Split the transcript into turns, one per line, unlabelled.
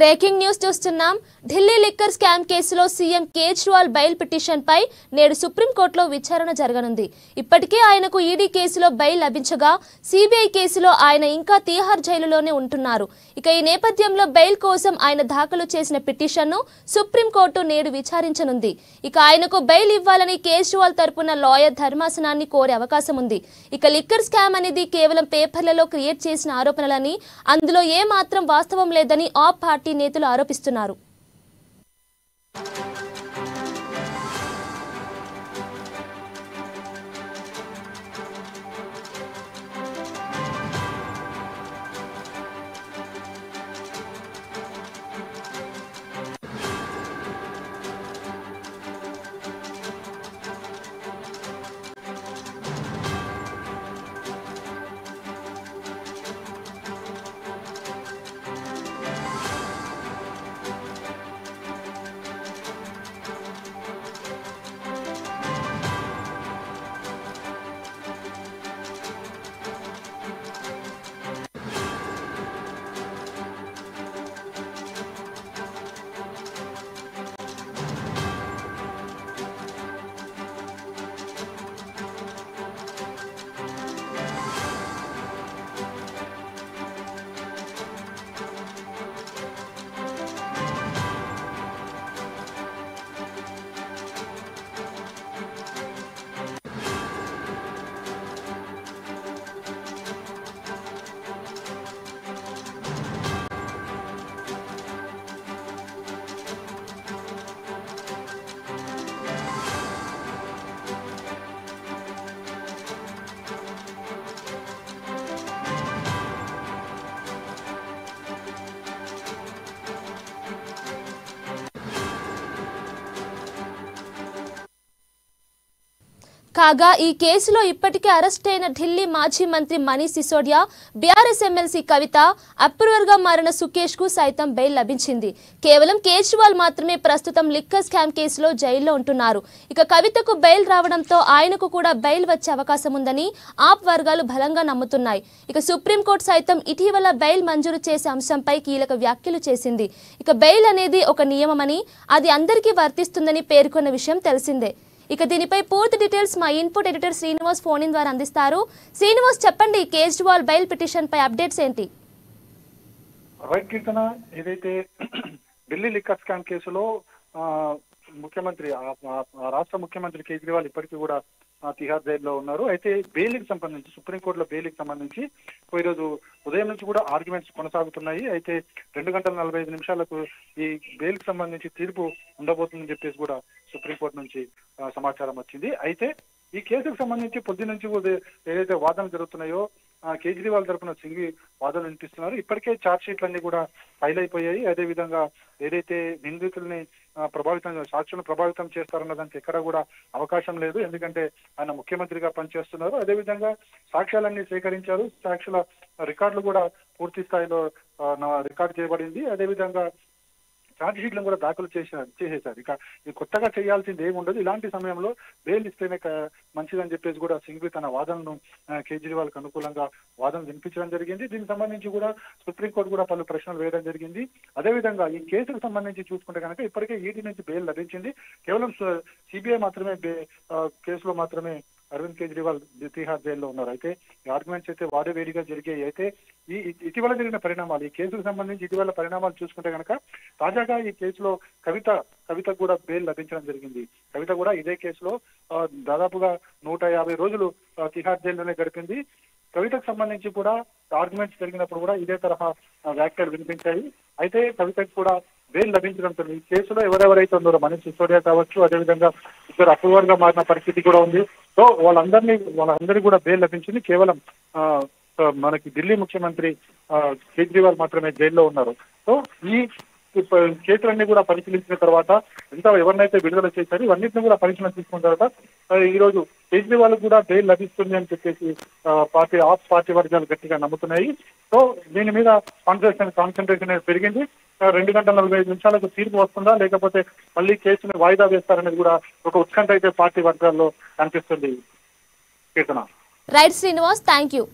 Breaking news చూస్తున్నాం. Delhi liquor scam కేసులో CM Kejriwal bail petition పై నేడు సుప్రీంకోర్టులో విచారణ జరగనుంది. ఇప్పటికే ఆయనకు ఈడీ కేసులో బెయిల్ లభించగా సీబీఐ కేసులో ఆయన ఇంకా తీహార్ జైలులోనే ఉంటున్నారు. ఇక ఈ నేపథ్యంలో బెయిల్ కోసం ఆయన దాఖలు చేసిన పిటిషన్ను సుప్రీంకోర్టు నేడు విచారించనుంది. ఇక ఆయనకు బెయిల్ ఇవ్వాలని కేజ్రీవాల్ తరపున లాయర్ ధర్మాసనాన్ని కోరే అవకాశం ఉంది. ఇక లిక్కర్ స్కామ్ అనేది కేవలం పేపర్లలో క్రియేట్ చేసిన ఆరోపణలని, అందులో ఏ మాత్రం వాస్తవం లేదని ఆప్ పార్టీ నేతలు ఆరోపిస్తున్నారు. కాగా ఈ కేసులో ఇప్పటికే అరెస్ట్ అయిన ఢిల్లీ మాజీ మంత్రి మనీష్ సిసోడియా, బీఆర్ఎస్ ఎమ్మెల్సీ కవిత, అప్రూవర్ గా మారిన సుకేష్ కు సైతం బెయిల్ లభించింది. కేవలం కేజ్రీవాల్ మాత్రమే ప్రస్తుతం లిక్కర్ స్కామ్ కేసులో జైల్లో ఉంటున్నారు. ఇక కవితకు బెయిల్ రావడంతో ఆయనకు కూడా బెయిల్ వచ్చే అవకాశం ఉందని ఆప్ వర్గాలు బలంగా నమ్ముతున్నాయి. ఇక సుప్రీంకోర్టు సైతం ఇటీవల బెయిల్ మంజూరు చేసే అంశంపై కీలక వ్యాఖ్యలు చేసింది. ఇక బెయిల్ అనేది ఒక నియమమని, అది అందరికీ వర్తిస్తుందని పేర్కొన్న విషయం తెలిసిందే. ఇక దీనిపై పూర్తి డీటెయిల్స్ మా input editor Srinivas phone in ద్వారా అందిస్తారు. శ్రీనివాస్, చెప్పండి, కేజ్రీవాల్ బెయిల్ పిటిషన్ పై అప్డేట్స్ ఏంటి?
రైట్ కీర్తన, ఏదైతే ఢిల్లీ లిక్కర్ స్కామ్ కేసులో ముఖ్యమంత్రి రాష్ట్ర ముఖ్యమంత్రి కేజ్రీవాల్ ఇప్పటికీ కూడా తిహార్ జైల్లో ఉన్నారు. అయితే బెయిల్కి సంబంధించి సుప్రీంకోర్టులో బెయిల్కి సంబంధించి ఈరోజు ఉదయం నుంచి కూడా ఆర్గ్యుమెంట్స్ కొనసాగుతున్నాయి. అయితే 2 గంటల 45 నిమిషాలకు ఈ బెయిల్కి సంబంధించి తీర్పు ఉండబోతుందని చెప్పేసి కూడా సుప్రీంకోర్టు నుంచి సమాచారం వచ్చింది. అయితే ఈ కేసుకు సంబంధించి పొద్దు నుంచి ఏదైతే వాదనలు జరుగుతున్నాయో కేజ్రీవాల్ తరఫున సింగి వాదనలు వినిపిస్తున్నారు. ఇప్పటికే ఛార్జ్ షీట్లన్నీ కూడా ఫైల్ అయిపోయాయి. అదేవిధంగా ఏదైతే నిందితుల్ని సాక్షులను ప్రభావితం చేస్తారన్న దానికి ఎక్కడ కూడా అవకాశం లేదు. ఎందుకంటే ఆయన ముఖ్యమంత్రిగా పనిచేస్తున్నారు. అదేవిధంగా సాక్ష్యాలన్నీ సేకరించారు. సాక్షుల రికార్డులు కూడా పూర్తి స్థాయిలో రికార్డు చేయబడింది. అదేవిధంగా ఛార్జ్ షీట్లను కూడా దాఖలు చేసేశారు. ఇక ఇది కొత్తగా చేయాల్సింది ఏముండదు. ఇలాంటి సమయంలో బెయిల్ ఇస్తేనే మంచిదని చెప్పేసి కూడా సింఘ్వి తన వాదనను కేజ్రీవాల్ కు అనుకూలంగా వాదన వినిపించడం జరిగింది. దీనికి సంబంధించి కూడా సుప్రీంకోర్టు కూడా పలు ప్రశ్నలు వేయడం జరిగింది. అదేవిధంగా ఈ కేసుకు సంబంధించి చూసుకుంటే కనుక ఇప్పటికే ఈడీ నుంచి బెయిల్ లభించింది. కేవలం సిబిఐ మాత్రమే కేసులో మాత్రమే అరవింద్ కేజ్రీవాల్ తిహార్ జైల్లో ఉన్నారు. అయితే ఈ ఆర్గ్యుమెంట్స్ అయితే వాడవేడిగా జరిగాయి. అయితే ఈ ఇటీవల జరిగిన పరిణామాలు, ఈ కేసుకు సంబంధించి ఇటీవల పరిణామాలు చూసుకుంటే కనుక తాజాగా ఈ కేసులో కవితకు కూడా బెయిల్ లభించడం జరిగింది. కవిత కూడా ఇదే కేసులో దాదాపుగా 150 రోజులు తిహార్ జైల్లోనే గడిపింది. కవితకు సంబంధించి కూడా ఆర్గ్యుమెంట్స్ జరిగినప్పుడు కూడా ఇదే తరహా వ్యాఖ్యలు వినిపించాయి. అయితే కవితకు కూడా బెయిల్ లభించడంతో ఈ కేసులో ఎవరెవరైతే ఉన్నారో మనీష్ సిసోడియా కావచ్చు, అదేవిధంగా ఇద్దరు అప్రూవర్ గా మారిన పరిస్థితి కూడా ఉంది. సో వాళ్ళందరికీ కూడా బెయిల్ లభించింది. కేవలం మనకి ఢిల్లీ ముఖ్యమంత్రి కేజ్రీవాల్ మాత్రమే జైల్లో ఉన్నారు. సో ఈ కేసులన్నీ కూడా పరిశీలించిన తర్వాత ఎవరినైతే విడుదల చేశారు ఇవన్నింటినీ కూడా పరిశీలన తీసుకున్న తర్వాత ఈ రోజు కేజ్రీవాల్ కూడా బెయిల్ లభిస్తుంది అని చెప్పేసి ఆప్ పార్టీ వర్గాలు గట్టిగా నమ్ముతున్నాయి. సో దీని మీద కాన్సన్ట్రేషన్ పెరిగింది. 2 గంటల 45 నిమిషాలకు తీర్పు వస్తుందా లేకపోతే మళ్ళీ కేసుని వాయిదా వేస్తారనేది కూడా ఒక ఉత్కంఠ అయితే పార్టీ వర్గాల్లో కనిపిస్తుంది.
Right Srinivas, thank you.